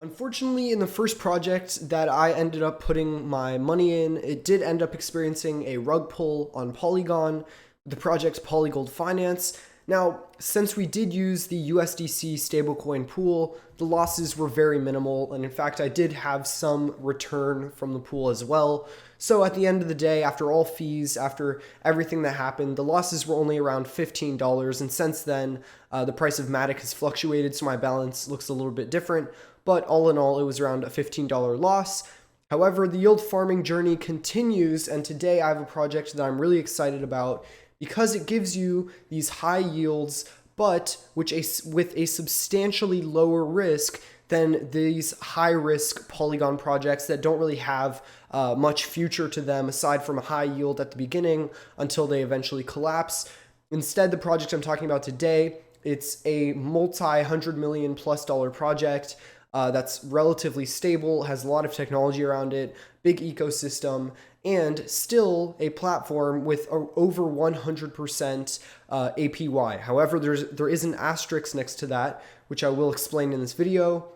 Unfortunately, in the first project that I ended up putting my money in, it did end up experiencing a rug pull on Polygon, the project's Polygold Finance. Now, since we did use the USDC stablecoin pool, the losses were very minimal, and in fact, I did have some return from the pool as well. So at the end of the day, after all fees, after everything that happened, the losses were only around $15, and since then, the price of Matic has fluctuated, so my balance looks a little bit different. But all in all, it was around a $15 loss. However, the yield farming journey continues, and today I have a project that I'm really excited about because it gives you these high yields, but with a substantially lower risk than these high risk Polygon projects that don't really have much future to them aside from a high yield at the beginning until they eventually collapse. Instead, the project I'm talking about today, it's a multi-hundred million plus dollar project that's relatively stable, has a lot of technology around it, big ecosystem, and still a platform with over 100% APY. However, there is an asterisk next to that, which I will explain in this video.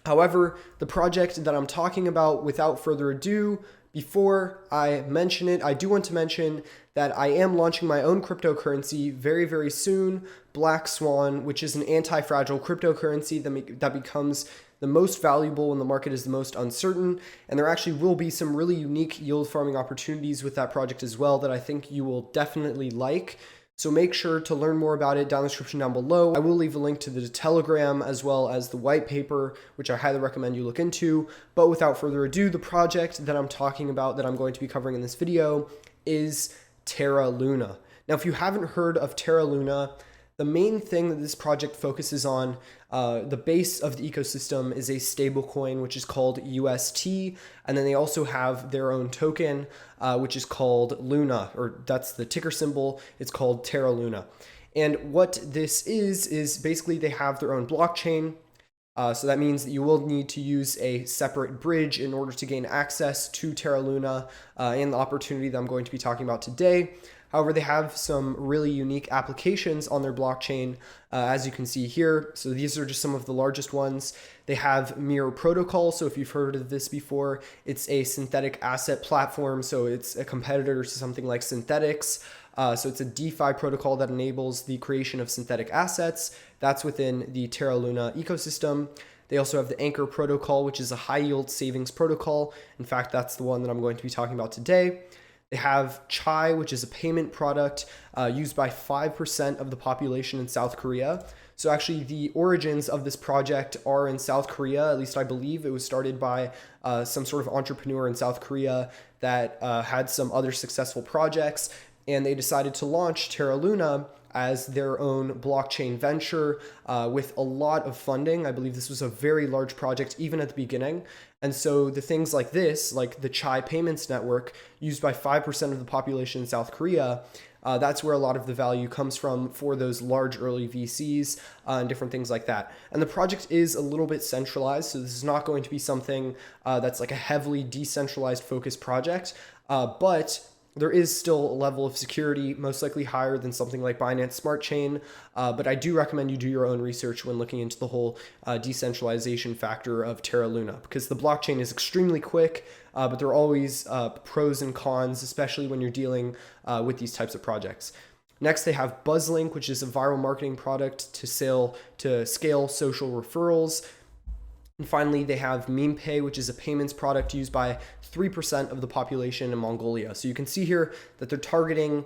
However, the project that I'm talking about, without further ado, before I mention it, I do want to mention that I am launching my own cryptocurrency very, very soon, Black Swan, which is an anti-fragile cryptocurrency that becomes the most valuable when the market is the most uncertain. And there actually will be some really unique yield farming opportunities with that project as well that I think you will definitely like. So make sure to learn more about it down in the description down below. I will leave a link to the Telegram as well as the white paper, which I highly recommend you look into. But without further ado, the project that I'm talking about that I'm going to be covering in this video is Terra Luna. Now, if you haven't heard of Terra Luna, the main thing that this project focuses on, the base of the ecosystem, is a stablecoin, which is called UST. And then they also have their own token, which is called Luna, or that's the ticker symbol. It's called Terra Luna. And what this is basically they have their own blockchain. So that means that you will need to use a separate bridge in order to gain access to Terra Luna and the opportunity that I'm going to be talking about today. However, they have some really unique applications on their blockchain, as you can see here. So these are just some of the largest ones. They have Mirror Protocol. So if you've heard of this before, it's a synthetic asset platform. So it's a competitor to something like Synthetics. So it's a DeFi protocol that enables the creation of synthetic assets. That's within the Terra Luna ecosystem. They also have the Anchor Protocol, which is a high yield savings protocol. In fact, that's the one that I'm going to be talking about today. They have Chai, which is a payment product used by 5% of the population in South Korea. So actually the origins of this project are in South Korea, at least I believe. It was started by some sort of entrepreneur in South Korea that had some other successful projects, and they decided to launch Terra Luna as their own blockchain venture with a lot of funding. I believe this was a very large project even at the beginning. And so the things like this, like the Chai payments network used by 5% of the population in South Korea, that's where a lot of the value comes from for those large early VCs and different things like that. And the project is a little bit centralized, so this is not going to be something that's like a heavily decentralized focused project, but there is still a level of security, most likely higher than something like Binance Smart Chain, but I do recommend you do your own research when looking into the whole decentralization factor of Terra Luna, because the blockchain is extremely quick, but there are always pros and cons, especially when you're dealing with these types of projects. Next, they have BuzzLink, which is a viral marketing product to scale social referrals. And finally, they have MemePay, which is a payments product used by 3% of the population in Mongolia. So you can see here that they're targeting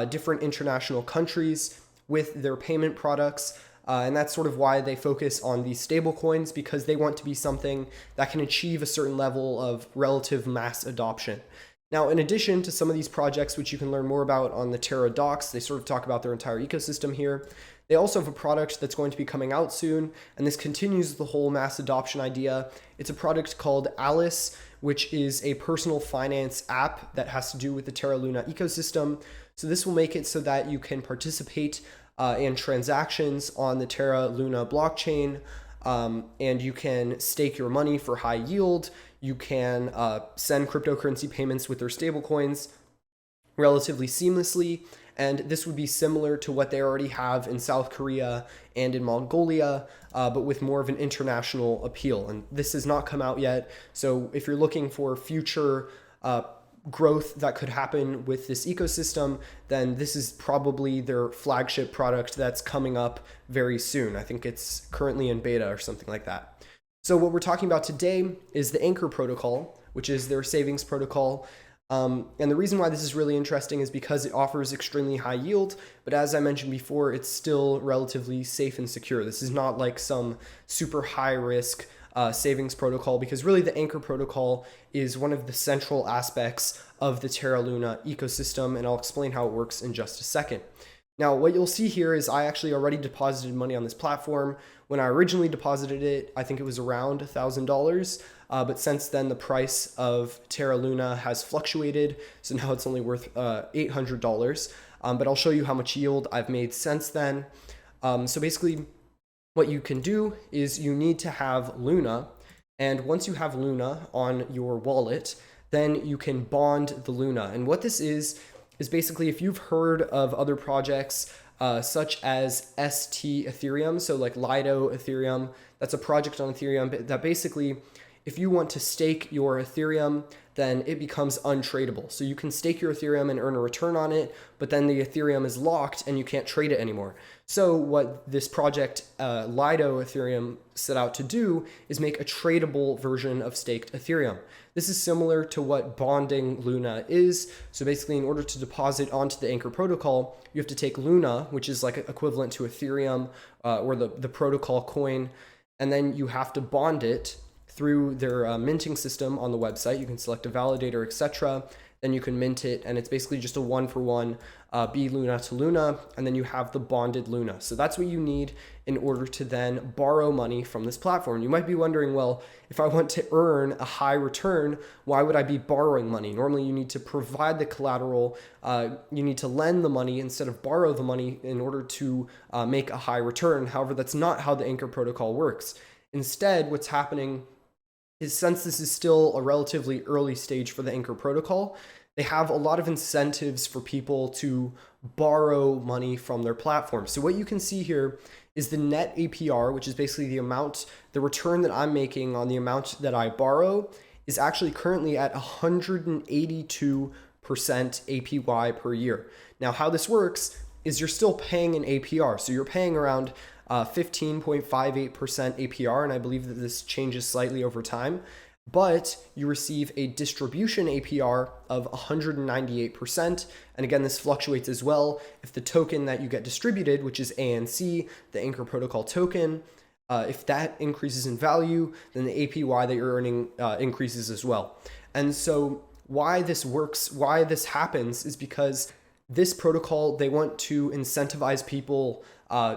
different international countries with their payment products. And that's sort of why they focus on these stable coins, because they want to be something that can achieve a certain level of relative mass adoption. Now, in addition to some of these projects, which you can learn more about on the Terra docs, they sort of talk about their entire ecosystem here. They also have a product that's going to be coming out soon, and this continues the whole mass adoption idea. It's a product called Alice, which is a personal finance app that has to do with the Terra Luna ecosystem. So this will make it so that you can participate in transactions on the Terra Luna blockchain, and you can stake your money for high yield. You can send cryptocurrency payments with their stablecoins relatively seamlessly. And this would be similar to what they already have in South Korea and in Mongolia, but with more of an international appeal. And this has not come out yet. So if you're looking for future growth that could happen with this ecosystem, then this is probably their flagship product that's coming up very soon. I think it's currently in beta or something like that. So what we're talking about today is the Anchor protocol, which is their savings protocol. And the reason why this is really interesting is because it offers extremely high yield, but as I mentioned before, it's still relatively safe and secure. This is not like some super high risk savings protocol, because really the Anchor protocol is one of the central aspects of the Terra Luna ecosystem, and I'll explain how it works in just a second. Now, what you'll see here is I actually already deposited money on this platform. When I originally deposited it, I think it was around $1,000, but since then the price of Terra Luna has fluctuated, so now it's only worth $800. But I'll show you how much yield I've made since then. So basically, what you can do is you need to have Luna, and once you have Luna on your wallet, then you can bond the Luna. And what this is basically, if you've heard of other projects such as ST Ethereum, so like Lido Ethereum, that's a project on Ethereum that basically, if you want to stake your Ethereum, then it becomes untradeable. So you can stake your Ethereum and earn a return on it, but then the Ethereum is locked and you can't trade it anymore. So what this project, Lido Ethereum, set out to do is make a tradable version of staked Ethereum. This is similar to what bonding Luna is. So basically, in order to deposit onto the Anchor protocol, you have to take Luna, which is like equivalent to Ethereum or the protocol coin, and then you have to bond it through their minting system on the website. You can select a validator, etc. Then you can mint it, and it's basically just a one-for-one B Luna to Luna, and then you have the bonded Luna. So that's what you need in order to then borrow money from this platform. You might be wondering, well, if I want to earn a high return, why would I be borrowing money? Normally you need to provide the collateral, you need to lend the money instead of borrow the money in order to make a high return. However, that's not how the Anchor protocol works. Instead, what's happening is, since this is still a relatively early stage for the Anchor protocol, they have a lot of incentives for people to borrow money from their platform. So what you can see here is the net APR, which is basically the amount, the return that I'm making on the amount that I borrow, is actually currently at 182% APY per year. Now, how this works is you're still paying an APR. So you're paying around 15.58% APR, and I believe that this changes slightly over time, but you receive a distribution APR of 198%. And again, this fluctuates as well. If the token that you get distributed, which is ANC, the Anchor protocol token, if that increases in value, then the APY that you're earning increases as well. And so why this works, why this happens, is because this protocol, they want to incentivize people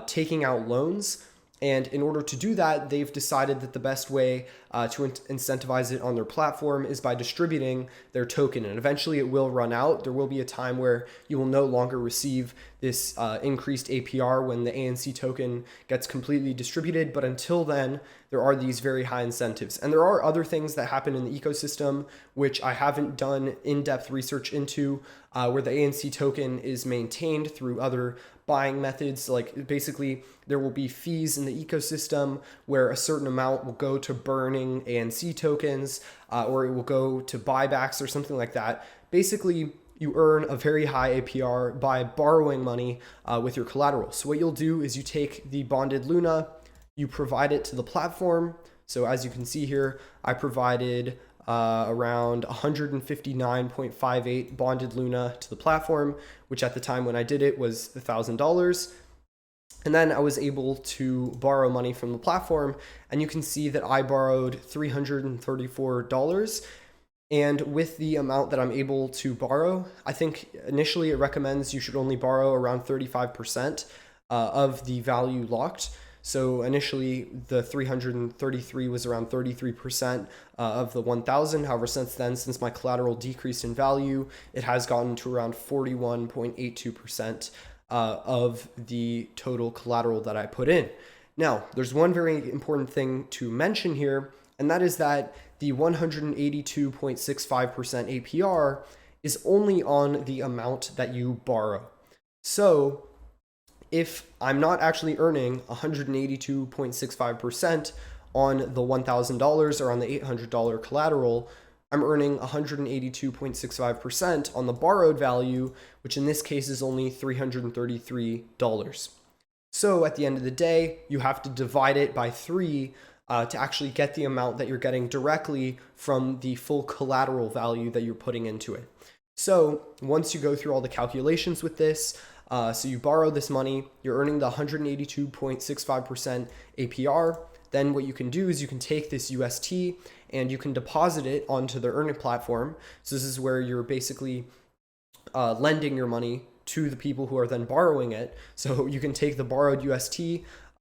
taking out loans. And in order to do that, they've decided that the best way to incentivize it on their platform is by distributing their token. And eventually it will run out. There will be a time where you will no longer receive this increased APR when the ANC token gets completely distributed. But until then, there are these very high incentives. And there are other things that happen in the ecosystem, which I haven't done in-depth research into, where the ANC token is maintained through other buying methods. Like basically there will be fees in the ecosystem where a certain amount will go to burning ANC tokens, or it will go to buybacks or something like that. Basically, you earn a very high APR by borrowing money with your collateral. So what you'll do is you take the bonded Luna, you provide it to the platform. So as you can see here, I provided around 159.58 bonded Luna to the platform, which at the time when I did it was $1,000. And then I was able to borrow money from the platform, and you can see that I borrowed $334. And with the amount that I'm able to borrow, I think initially it recommends you should only borrow around 35% of the value locked. So initially the 333 was around 33% of the 1,000. However, since then, since my collateral decreased in value, it has gotten to around 41.82% of the total collateral that I put in. Now, there's one very important thing to mention here, and that is that the 182.65% APR is only on the amount that you borrow. So if I'm not actually earning 182.65% on the $1,000 or on the $800 collateral, I'm earning 182.65% on the borrowed value, which in this case is only $333. So at the end of the day, you have to divide it by 3 to actually get the amount that you're getting directly from the full collateral value that you're putting into it. So once you go through all the calculations with this, so you borrow this money, you're earning the 182.65% APR. Then what you can do is you can take this UST and you can deposit it onto the earning platform. So this is where you're basically lending your money to the people who are then borrowing it. So you can take the borrowed UST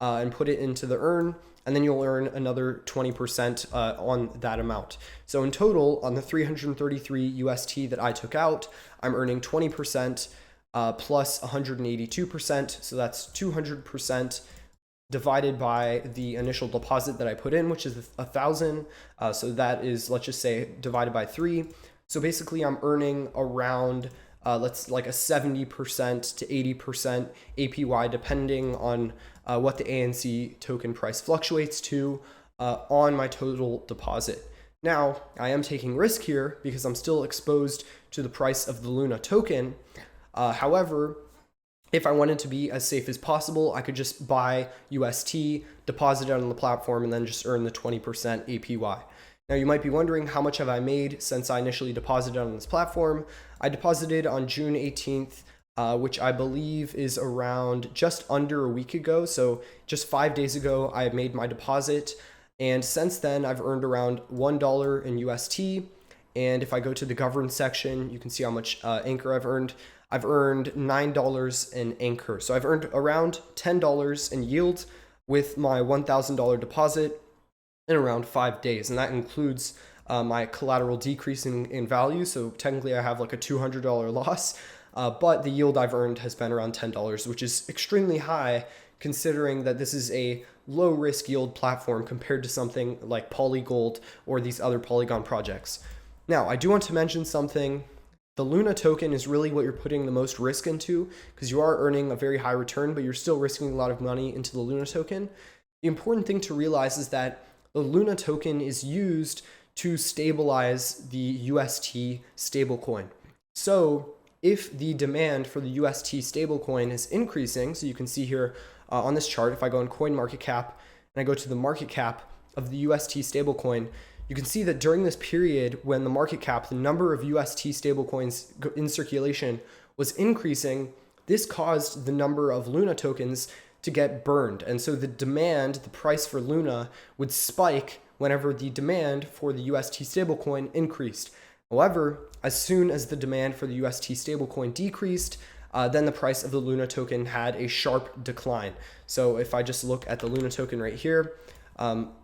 and put it into the earn, and then you'll earn another 20% on that amount. So in total, on the 333 UST that I took out, I'm earning 20% plus 182%. So that's 200% divided by the initial deposit that I put in, which is 1,000. So that is, let's just say, divided by 3. So basically I'm earning around let's like a 70% to 80% APY, depending on what the ANC token price fluctuates to on my total deposit. Now, I am taking risk here because I'm still exposed to the price of the Luna token. However, if I wanted to be as safe as possible, I could just buy UST, deposit it on the platform, and then just earn the 20% APY. Now you might be wondering, how much have I made since I initially deposited on this platform? I deposited on June 18th, which I believe is around just under a week ago. So just 5 days ago, I made my deposit. And since then, I've earned around $1 in UST. And if I go to the govern section, you can see how much Anchor I've earned. I've earned $9 in Anchor. So I've earned around $10 in yield with my $1,000 deposit in around 5 days. And that includes my collateral decreasing in value. So technically I have like a $200 loss, but the yield I've earned has been around $10, which is extremely high considering that this is a low risk yield platform compared to something like Polygold or these other Polygon projects. Now, I do want to mention something. The Luna token is really what you're putting the most risk into, because you are earning a very high return, but you're still risking a lot of money into the Luna token. The important thing to realize is that the Luna token is used to stabilize the UST stablecoin. So if the demand for the UST stablecoin is increasing, so you can see here on this chart, if I go in CoinMarketCap and I go to the market cap of the UST stablecoin, you can see that during this period when the market cap, the number of UST stablecoins in circulation was increasing, this caused the number of Luna tokens to get burned. And so the demand, the price for Luna would spike whenever the demand for the UST stablecoin increased. However, as soon as the demand for the UST stablecoin decreased, then the price of the Luna token had a sharp decline. So if I just look at the Luna token right here,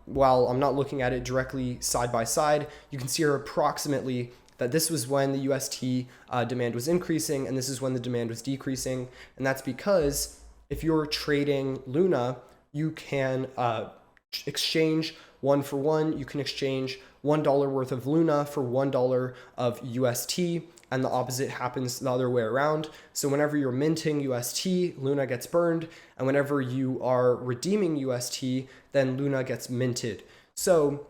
while I'm not looking at it directly side by side, you can see here approximately that this was when the UST demand was increasing and this is when the demand was decreasing. And that's because if you're trading Luna, you can exchange 1 for 1. You can exchange $1 worth of Luna for $1 of UST, and the opposite happens the other way around. So whenever you're minting UST, Luna gets burned, and whenever you are redeeming UST, then Luna gets minted. So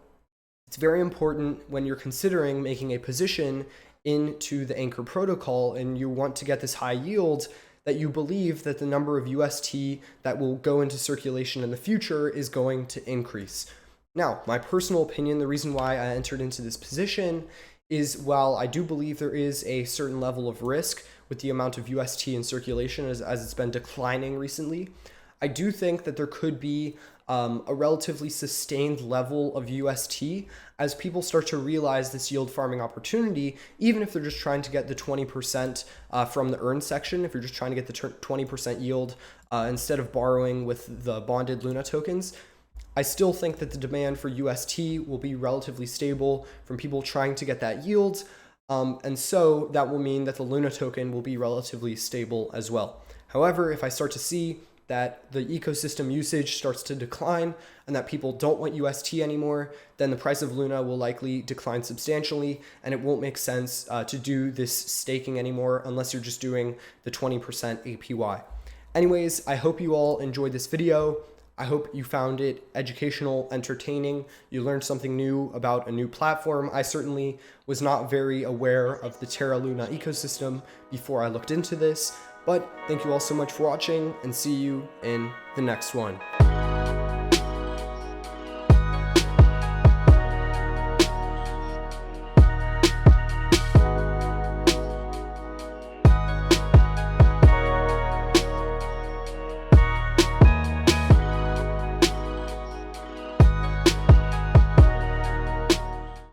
it's very important when you're considering making a position into the Anchor protocol and you want to get this high yield, that you believe that the number of UST that will go into circulation in the future is going to increase. Now, my personal opinion, the reason why I entered into this position is, while I do believe there is a certain level of risk with the amount of UST in circulation as it's been declining recently, I do think that there could be a relatively sustained level of UST as people start to realize this yield farming opportunity, even if they're just trying to get the 20% from the earn section. If you're just trying to get the 20% yield instead of borrowing with the bonded Luna tokens, I still think that the demand for UST will be relatively stable from people trying to get that yield. And so that will mean that the Luna token will be relatively stable as well. However, if I start to see that the ecosystem usage starts to decline and that people don't want UST anymore, then the price of Luna will likely decline substantially, and it won't make sense to do this staking anymore unless you're just doing the 20% APY. Anyways, I hope you all enjoyed this video. I hope you found it educational, entertaining. You learned something new about a new platform. I certainly was not very aware of the Terra Luna ecosystem before I looked into this, but thank you all so much for watching, and see you in the next one.